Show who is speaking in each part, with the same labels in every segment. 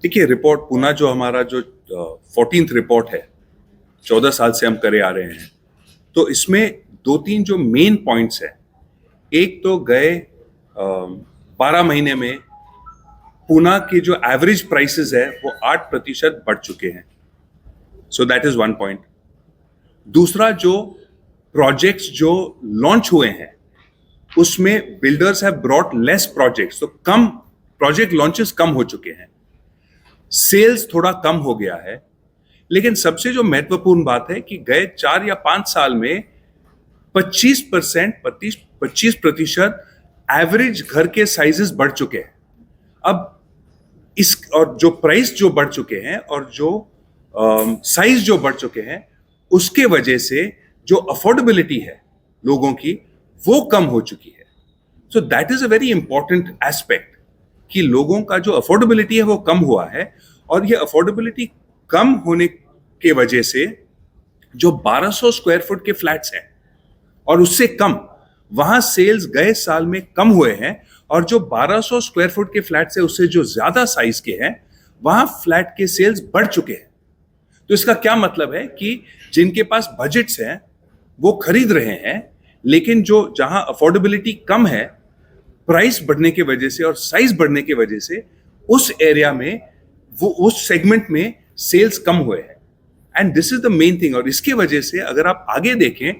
Speaker 1: देखिए, रिपोर्ट पूना जो हमारा जो 14th रिपोर्ट है, 14 साल से हम करे आ रहे हैं, तो इसमें 2-3 जो मेन पॉइंट्स है, एक तो गए 12 महीने में पूना के जो एवरेज प्राइसेस है वो 8% बढ़ चुके हैं. So that is one point. दूसरा, जो प्रोजेक्ट्स जो लॉन्च हुए हैं उसमें builders have brought less projects, तो कम प्रोजेक्ट लॉन्चेस कम हो चुके हैं, सेल्स थोड़ा कम हो गया है. लेकिन सबसे जो महत्वपूर्ण बात है कि गए 4 या 5 साल में 25% एवरेज घर के साइजेस बढ़ चुके हैं. अब इस और जो प्राइस जो बढ़ चुके हैं और जो साइज जो बढ़ चुके हैं, उसके वजह से जो अफोर्डेबिलिटी है लोगों की वो कम हो चुकी है. So that is a very important aspect कि लोगों का जो अफोर्डेबिलिटी है वो कम हुआ है. और ये अफोर्डेबिलिटी कम होने के वजह से जो 1200 स्क्वायर फुट के फ्लैट्स हैं और उससे कम, वहां सेल्स गए साल में कम हुए हैं. और जो 1200 स्क्वायर फुट के फ्लैट्स है उससे जो ज्यादा साइज के हैं, वहां फ्लैट के सेल्स बढ़ चुके हैं. तो इसका क्या मतलब है कि जिनके पास बजट्स हैं वो खरीद रहे हैं, लेकिन जो जहां अफोर्डेबिलिटी कम है, प्राइस बढ़ने की वजह से और साइज बढ़ने की वजह से उस एरिया में वो उस सेगमेंट में सेल्स कम हुए हैं. And this is the main thing. और इसके वजह से अगर आप आगे देखें,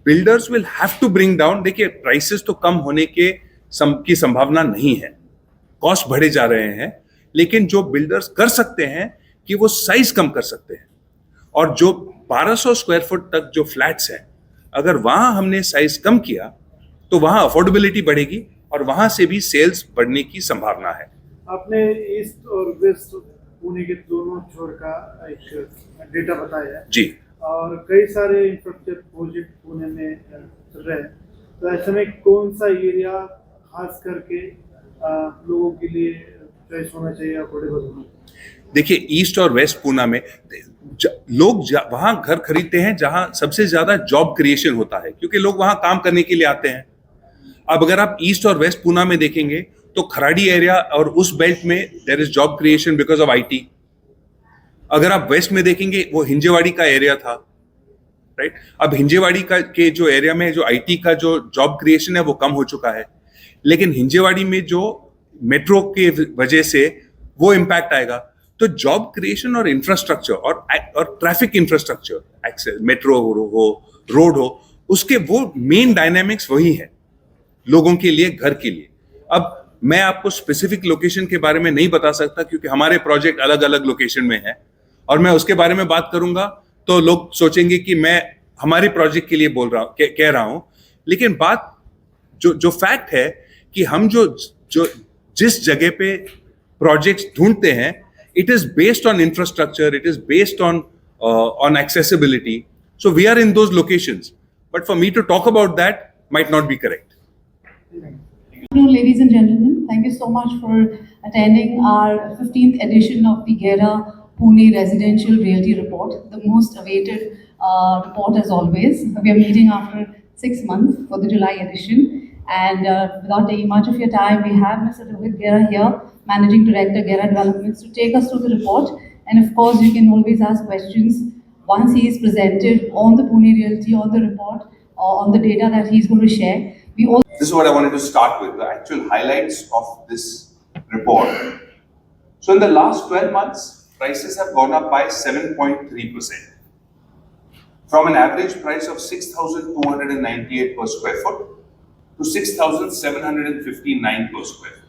Speaker 1: builders will have to bring down. देखिए, प्राइसेस तो कम होने की संभावना नहीं है, कॉस्ट बढ़े जा रहे हैं, लेकिन जो बिल्डर्स कर सकते हैं कि वो साइज कम कर सकते हैं. और जो 1200 स्क्वायर फुट तक जो फ्लैट्स हैं, अगर वहां हमने साइज कम किया तो वहां अफोर्डेबिलिटी बढ़ेगी और वहां से भी सेल्स बढ़ने की संभावना है.
Speaker 2: आपने ईस्ट और वेस्ट पुणे के दोनों छोर का एक डेटा बताया है
Speaker 1: जी.
Speaker 2: और कई सारे इंफ्रास्ट्रक्चर प्रोजेक्ट पुणे में चल रहे हैं, तो ऐसे में कौन सा एरिया खास करके लोगों के लिए चॉइस होना चाहिए, अफोर्डेबल होना चाहिए?
Speaker 1: देखिए, ईस्ट और वेस्ट पूना में लोग वहां घर खरीदते हैं जहां सबसे ज्यादा जॉब क्रिएशन होता है, क्योंकि लोग वहां काम करने के लिए आते हैं. अब अगर आप ईस्ट और वेस्ट पूना में देखेंगे तो खराड़ी एरिया और उस बेल्ट में there is job creation because of IT. अगर आप वेस्ट में देखेंगे वो हिंजेवाड़ी का एरिया था, राइट. अब हिंजेवाड़ी का के जो एरिया में जो आईटी का जो जॉब क्रिएशन है वो कम हो चुका है, लेकिन हिंजेवाड़ी में जो मेट्रो के वजह से वो इम्पैक्ट आएगा. तो जॉब क्रिएशन और इंफ्रास्ट्रक्चर और ट्रैफिक इंफ्रास्ट्रक्चर, एक्सेस, मेट्रो हो, रोड हो, उसके वो मेन डायनामिक्स वही है लोगों के लिए, घर के लिए. अब मैं आपको स्पेसिफिक लोकेशन के बारे में नहीं बता सकता क्योंकि हमारे प्रोजेक्ट अलग अलग लोकेशन में है, और मैं उसके बारे में बात करूंगा तो लोग सोचेंगे कि मैं हमारे प्रोजेक्ट के लिए बोल रहा हूं, कह रहा हूं. लेकिन बात जो फैक्ट है कि हम जो जिस जगह पे प्रोजेक्ट्स ढूंढते हैं, it is based on infrastructure, it is based on accessibility. So we are in those locations, but for me to talk about that might not be correct.
Speaker 3: Hello, ladies and gentlemen. Thank you so much for attending our 15th edition of the Gera Pune Residential Realty Report, the most awaited report as always. We are meeting after 6 months for the July edition. And without taking much of your time, we have Mr. Rohit Gera here, Managing Director, Gera Developments, to take us through the report. And of course, you can always ask questions once he is presented on the Pune Realty, on the report, or on the data that he's going to share.
Speaker 1: This is what I wanted to start with, the actual highlights of this report. So in the last 12 months, prices have gone up by 7.3%. From an average price of 6,298 per square foot to 6,759 per square foot.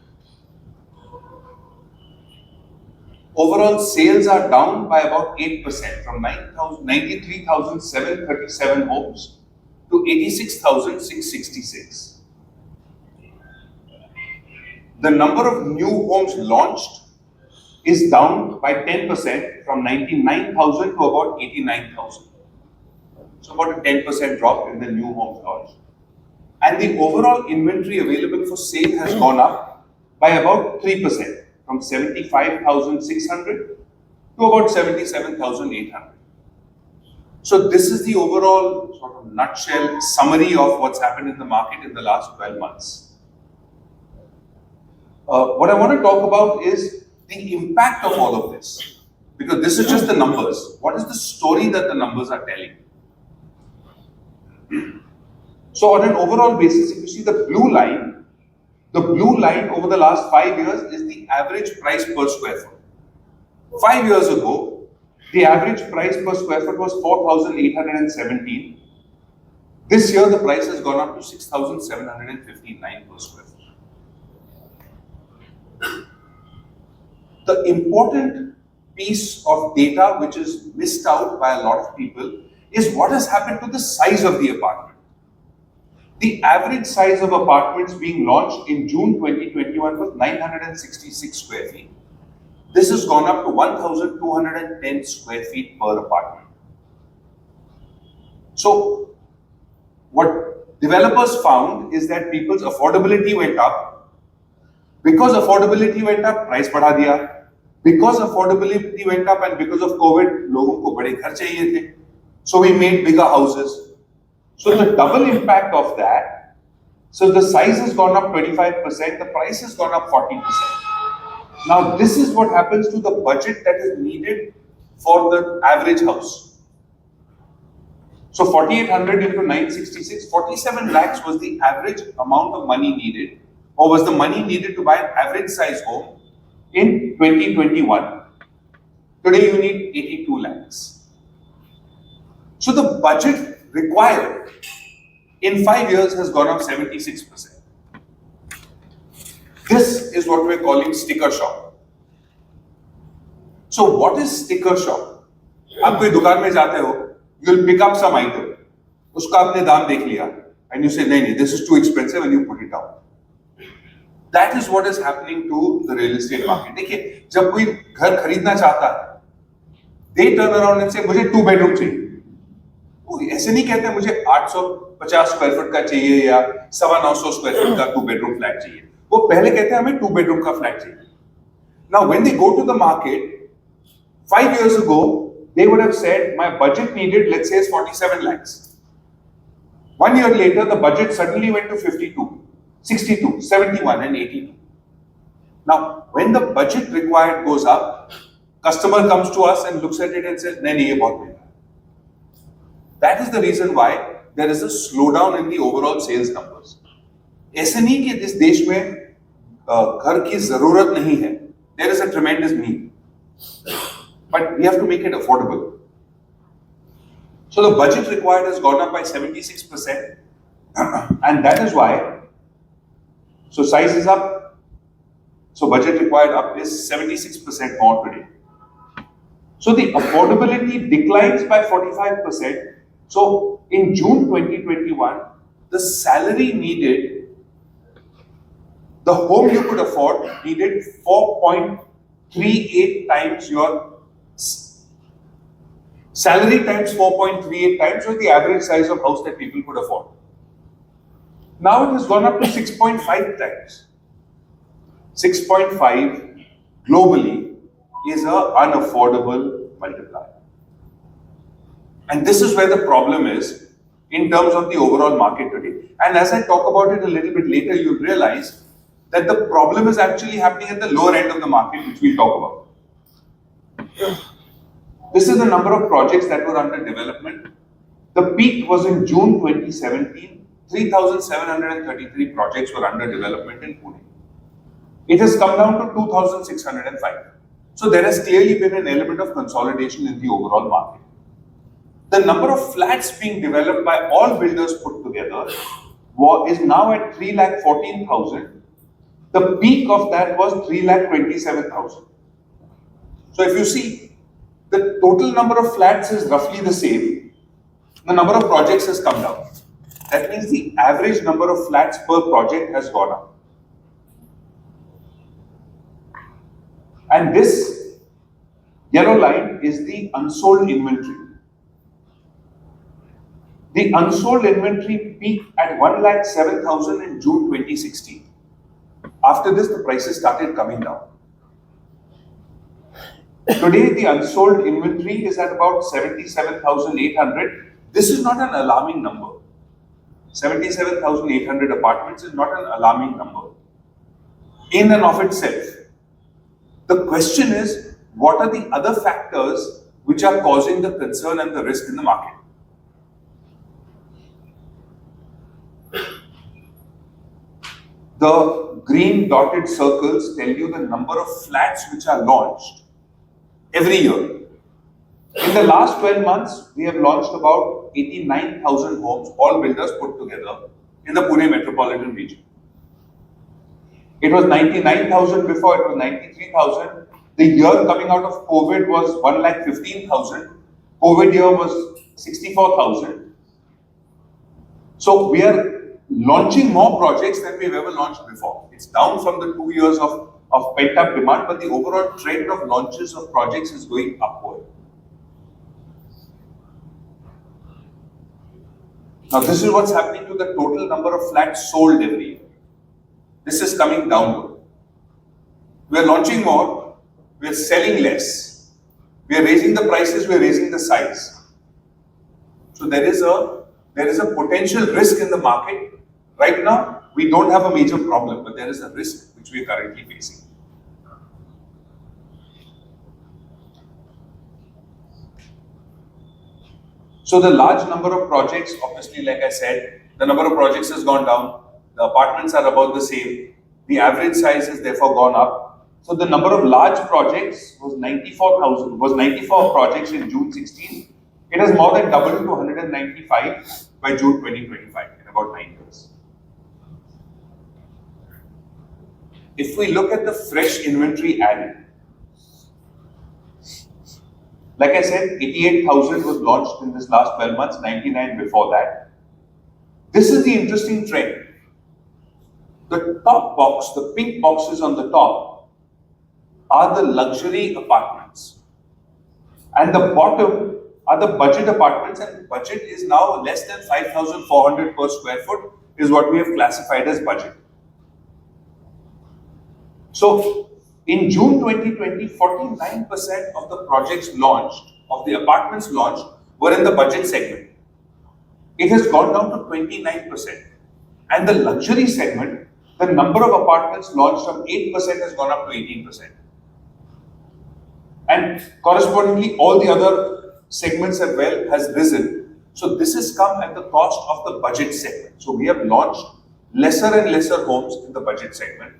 Speaker 1: Overall sales are down by about 8%, from 93,737 homes to 86,666. The number of new homes launched is down by 10%, from 99,000 to about 89,000. So about a 10% drop in the new homes launched. And the overall inventory available for sale has gone up by about 3%, from 75,600 to about 77,800. So this is the overall sort of nutshell summary of what's happened in the market in the last 12 months. What I want to talk about is the impact of all of this, because this is just the numbers. What is the story that the numbers are telling? So on an overall basis, if you see the blue line over the last 5 years is the average price per square foot. 5 years ago, the average price per square foot was 4,817. This year, the price has gone up to 6,759 per square foot. The important piece of data which is missed out by a lot of people is what has happened to the size of the apartment. The average size of apartments being launched in June 2021 was 966 square feet. This has gone up to 1,210 square feet per apartment. So, what developers found is that people's affordability went up. Because affordability went up, price बढ़ा दिया. Because affordability went up and because of COVID, लोगों को बड़े घर चाहिए थे. So we made bigger houses. So the double impact of that, so the size has gone up 25%, the price has gone up 40%. Now this is what happens to the budget that is needed for the average house. So 4,800 into 966, 47 lakhs was the average amount of money needed, or was the money needed to buy an average size home in 2021. Today you need 82 lakhs. So the budget required in 5 years has gone up 76%. This is what we're calling sticker shock. So what is sticker shock? आप कोई दुकान में जाते हो, you'll pick up some item. उसका आपने दाम देख लिया, and you say, नहीं, this is too expensive, and you put it down. That is what is happening to the real estate market. देखिए, जब कोई घर खरीदना चाहता है, they turn around and say, मुझे 2 bedroom चाहिए. वो ऐसे नहीं कहते मुझे 850 स्क्वायर फुट का चाहिए या 950 स्क्वायर फुट का 2 bedroom फ्लैट चाहिए. वो पहले कहते हैं हमें 2 bedroom का फ्लैट चाहिए. Now when they go to the market, 5 years ago, they would have said, my budget needed, let's say, is 47 lakhs. 1 year later, the budget suddenly went to 52, 62, 71 and 82. Now, when the budget required goes up, customer comes to us and looks at it and says, nahi, ye bahut mehanga. That is the reason why there is a slowdown in the overall sales numbers. ऐसे नहीं कि इस देश में घर की जरूरत नहीं है. There is a tremendous need. But we have to make it affordable. So the budget required has gone up by 76%. And that is why, so size is up, so budget required up is 76% more today. So the affordability declines by 45%. So in June 2021, the salary needed, the home you could afford needed 4.38 times your salary times 4.38 times was the average size of house that people could afford. Now it has gone up to 6.5 times. 6.5 globally is an unaffordable multiplier. And this is where the problem is in terms of the overall market today. And as I talk about it a little bit later, you'll realize that the problem is actually happening at the lower end of the market, which we'll talk about. This is the number of projects that were under development. The peak was in June 2017. 3,733 projects were under development in Pune. It has come down to 2,605. So there has clearly been an element of consolidation in the overall market. The number of flats being developed by all builders put together is now at 3,14,000. The peak of that was 3,27,000. So if you see, the total number of flats is roughly the same. The number of projects has come down. That means the average number of flats per project has gone up. And this yellow line is the unsold inventory. The unsold inventory peaked at 1,07,000 in June 2016. After this, the prices started coming down. Today, the unsold inventory is at about 77,800. This is not an alarming number. 77,800 apartments is not an alarming number in and of itself. The question is, what are the other factors which are causing the concern and the risk in the market? The green dotted circles tell you the number of flats which are launched every year. In the last 12 months, we have launched about 89,000 homes, all builders put together, in the Pune metropolitan region. It was 99,000 before, it was 93,000. The year coming out of COVID was 1,15,000. COVID year was 64,000. So we are launching more projects than we've ever launched before. It's down from the 2 years of pent-up demand, but the overall trend of launches of projects is going upward. Now, this is what's happening to the total number of flats sold every year. This is coming downward. We are launching more, we are selling less. We are raising the prices, we are raising the size. So there is a potential risk in the market. Right now, we don't have a major problem, but there is a risk which we are currently facing. So the large number of projects, obviously, like I said, the number of projects has gone down. The apartments are about the same. The average size has therefore gone up. So the number of large projects was 94 projects in June 16. It has more than doubled to 195 by June 2025 in about 9 years. If we look at the fresh inventory added, like I said, 88,000 was launched in this last 12 months, 99 before that. This is the interesting trend. The top box, the pink boxes on the top, are the luxury apartments. And the bottom are the budget apartments, and budget is now less than 5,400 per square foot is what we have classified as budget. So, in June 2020, 49% of the projects launched, of the apartments launched, were in the budget segment. It has gone down to 29%. And the luxury segment, the number of apartments launched from 8% has gone up to 18%. And correspondingly, all the other segments as well has risen. So this has come at the cost of the budget segment. So we have launched lesser and lesser homes in the budget segment.